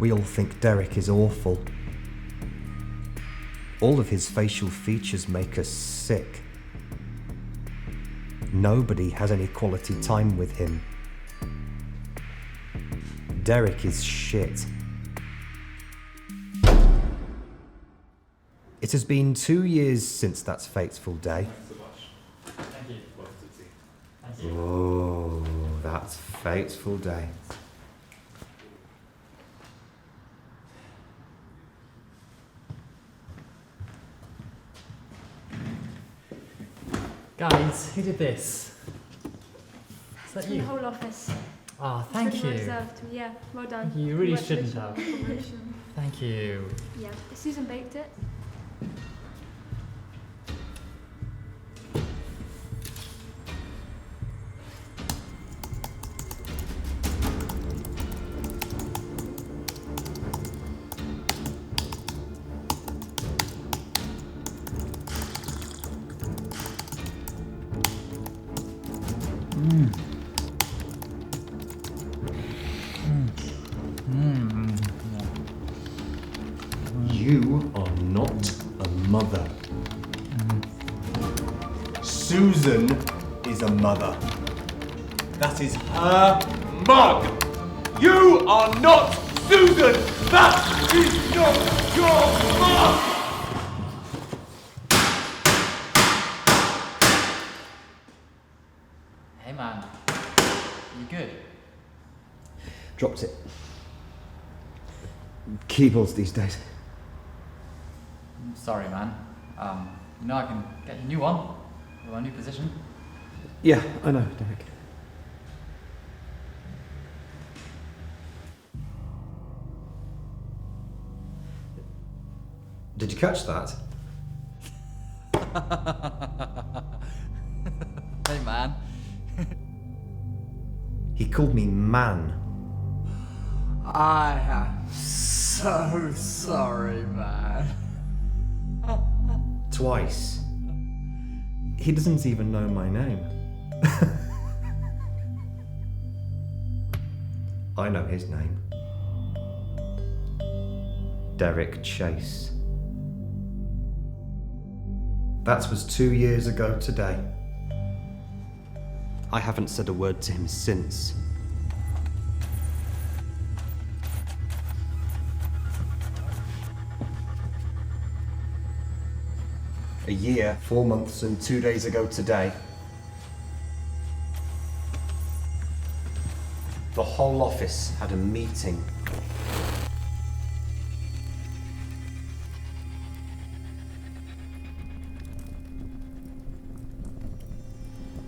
We all think Derek is awful. All of his facial features make us sick. Nobody has any quality time with him. Derek is shit. It has been 2 years since that fateful day. Oh, that fateful day. Guys, who did this? Is that The you? whole office. Oh, thank It's you. really well deserved. Yeah, well done. You really shouldn't have. Congratulations. Thank you. Yeah, Susan baked it. You are not a mother. Susan is a mother. That is her mug. You are not Susan. That is not your mug. Hey man, you good? Dropped it. Keyboards these days. Sorry man. You know I can get you a new one. Or a new position. Yeah, I know, Derek. Did you catch that? Hey man. He called me man. I am so sorry, man. Twice. He doesn't even know my name. I know his name. Derek Chase. That was 2 years ago today. I haven't said a word to him since. A year, 4 months and 2 days ago today, the whole office had a meeting.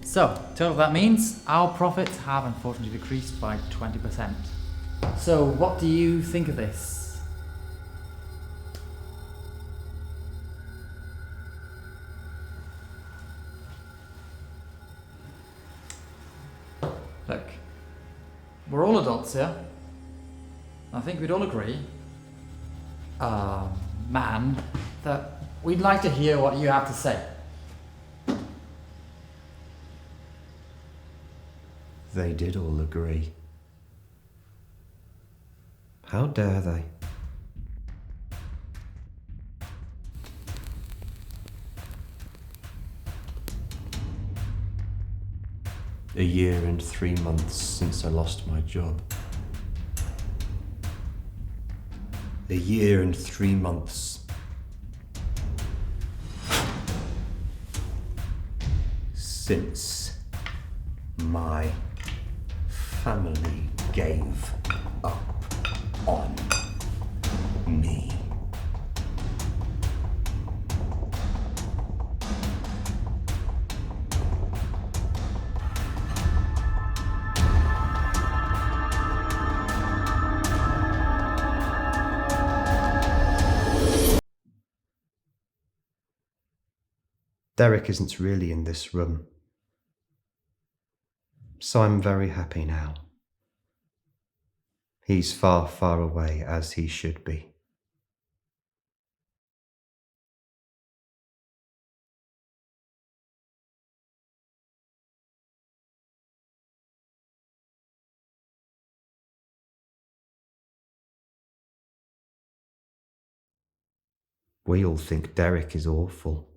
So, total that means our profits have unfortunately decreased by 20%. So, what do you think of this? Look, we're all adults here. I think we'd all agree, man, that we'd like to hear what you have to say. They did all agree. How dare they? A year and 3 months since I lost my job. A year and 3 months since my family gave up on me. Derek isn't really in this room, so I'm very happy now. He's far, far away, as he should be. We all think Derek is awful.